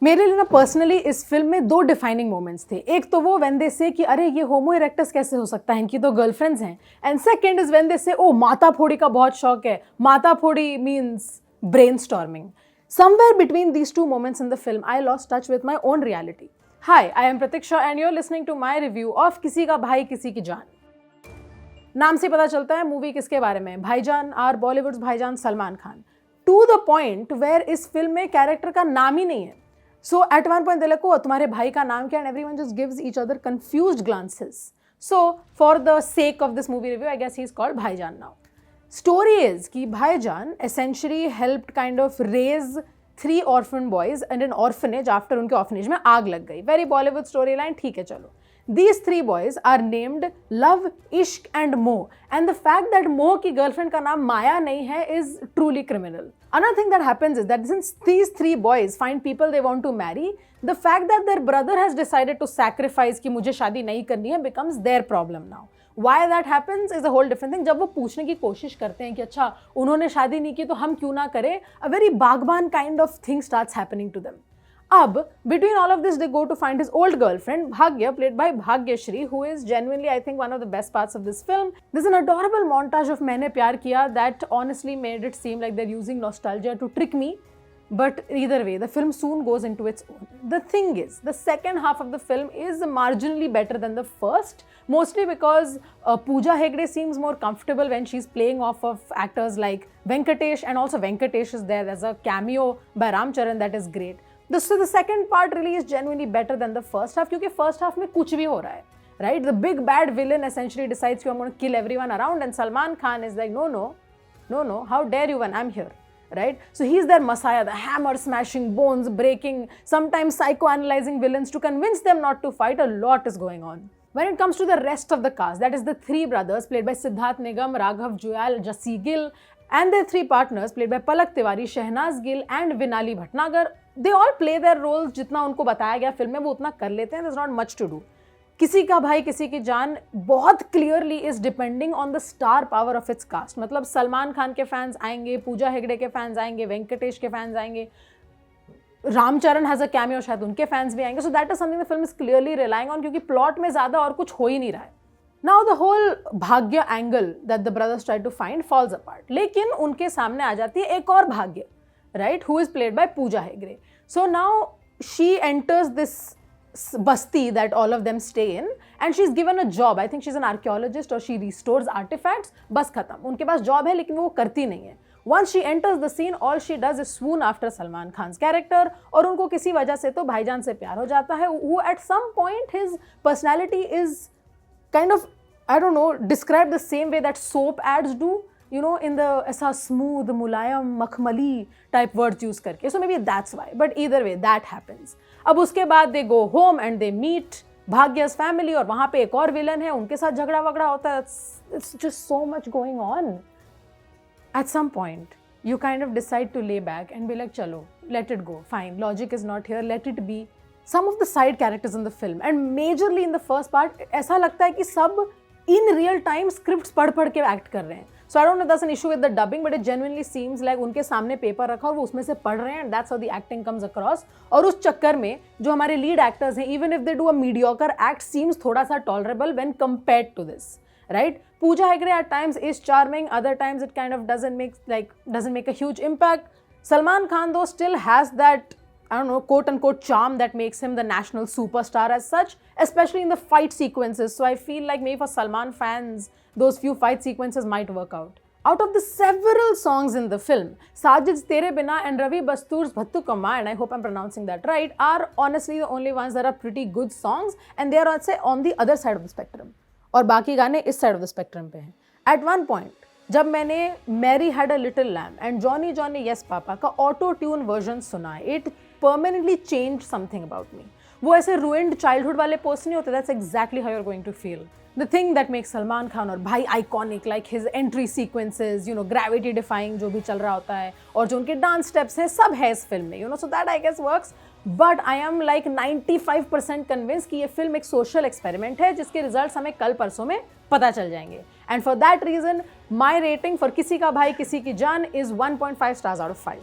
मेरे लिए ना पर्सनली इस फिल्म में दो डिफाइनिंग मोमेंट्स थे। एक तो वो व्हेन दे से कि अरे ये होमो इरेक्टस कैसे हो सकता है, इनकी तो गर्लफ्रेंड्स हैं। And second is when they say ओ माता फोड़ी का बहुत शौक है, माता फोड़ी means brainstorming. Somewhere between these two moments in the film I lost touch with my own reality. Hi, I am Pratiksha and you are listening to my review of Kisi Ka भाई किसी की जान। नाम से पता चलता है मूवी किसके बारे में, भाईजान are Bollywood's Bhaijaan Salman Khan. To the point where इस फिल्म में कैरेक्टर का नाम ही नहीं है। So at one point they're like, oh, तुम्हारे भाई का नाम क्या? And everyone just gives each other confused glances. So for the sake of this movie review, I guess he's called Bhaijan now. Story is कि Bhaijan essentially helped kind of raise 3 orphan boys in an orphanage after उनके orphanage में आग लग गई. Very Bollywood storyline, ठीक है चलो. These 3 boys are named Love, Ishq and Mo. And the fact that Mo की girlfriend का नाम माया नहीं है is truly criminal. Another thing that happens is that since these 3 boys find people they want to marry, the fact that their brother has decided to sacrifice कि मुझे शादी नहीं करनी है becomes their problem now. Why that happens is a whole different thing. जब वो पूछने की कोशिश करते हैं कि अच्छा उन्होंने शादी नहीं की तो हम क्यों ना करें, a very बागबान kind of thing starts happening to them. अब between all of this they go to find his old girlfriend Bhagya, played by Bhagyashree, who is genuinely I think one of the best parts of this film. There's an adorable montage of मैंने प्यार किया that honestly made it seem like they're using nostalgia to trick me. But either way, the film soon goes into its own. The thing is, the second half of the film is marginally better than the first, mostly because Pooja Hegde seems more comfortable when she's playing off of actors like Venkatesh, and also Venkatesh is there. There's a cameo by Ram Charan that is great. So the second part really is genuinely better than the first half, क्योंकि first half में कुछ भी हो रहा है, right? The big bad villain essentially decides I'm going to kill everyone around, and Salman Khan is like, no, how dare you when I'm here, right? So he's their messiah, the hammer smashing, bones breaking, sometimes psychoanalyzing villains to convince them not to fight. A lot is going on. When it comes to the rest of the cast, that is the 3 brothers played by Siddharth Nigam, Raghav Juyal, Jassi Gill, and their 3 partners played by Palak Tiwari, Shehnaz Gill and Vinali Bhatnagar. They all play their roles जितना उनको बताया गया film में वो उतना कर लेते हैं. There's not much to do. किसी का भाई किसी की जान बहुत clearly is depending on the star power of its cast. मतलब सलमान खान के फैंस आएंगे, पूजा हेगड़े के फैंस आएंगे, वेंकटेश के फैंस आएंगे, रामचरण हैज अ कैमियो, शायद उनके फैंस भी आएंगे. So that is something the film is clearly relying on, क्योंकि प्लॉट में ज्यादा और कुछ हो ही नहीं रहा है. Now the whole Bhagya angle that the brothers try to find falls apart. लेकिन उनके सामने आ जाती है एक और Bhagya, right, who is played by Pooja Hegde. So now she enters this basti that all of them stay in, and she's given a job. I think she's an archaeologist or she restores artifacts. बस खत्म, उनके पास job है लेकिन वो करती नहीं है. Once she enters the scene, all she does is swoon after Salman Khan's character, और उनको किसी वजह से तो भाईजान से प्यार हो जाता है, who at some point his personality is kind of, I don't know, described the same way that soap ads do, you know, in the ऐसा smooth, मुलायम, मखमली type words use करके. So maybe that's why. But either way, that happens. अब उसके बाद they go home and they meet भाग्य's family, और वहाँ पे एक और विलन है, उनके साथ झगड़ा वगड़ा होता है. It's just so much going on. At some point, you kind of decide to lay back and be like, चलो, let it go, fine, logic is not here, let it be. Some of the side characters in the film, and majorly in the first part, ऐसा लगता है कि सब in real time scripts पढ़ के act कर रहे हैं. So I don't know if that's an issue with the dubbing, but it genuinely seems like उनके सामने पेपर रखा और वो उसमें से पढ़ रहे हैं, and that's how the acting comes across. और उस चक्कर में जो हमारे lead actors हैं, even if they do a mediocre act, seems थोड़ा सा tolerable when compared to this, right? Pooja Hegde at times is charming, other times it kind of doesn't make a huge impact. Salman Khan though still has that, I don't know, quote unquote charm that makes him the national superstar as such, especially in the fight sequences. So I feel like maybe for Salman fans, those few fight sequences might work out. Out of the several songs in the film, Sajid's Tere Bina and Ravi Bastur's Bhattu Kamma, and I hope I'm pronouncing that right, are honestly the only ones that are pretty good songs, and they are, I'd say, on the other side of the spectrum. और बाकी गाने इस side of the spectrum पे हैं. At one point, जब मैंने Mary Had a Little Lamb and Johnny Johnny Yes Papa का auto tune version सुना, it permanently changed something about me. वो ऐसे ruined childhood वाले posts नहीं होते. That's exactly how you're going to feel. The thing that makes Salman Khan और भाई iconic, like his entry sequences, you know, gravity defying जो भी चल रहा होता है, और जो उनके dance steps हैं, सब है इस film में, you know, so that I guess works. But I am like 95% convinced कि ये film एक social experiment है जिसके results हमें कल परसों में पता चल जाएंगे. And for that reason, my rating for किसी का भाई किसी की जान is 1.5 stars out of 5.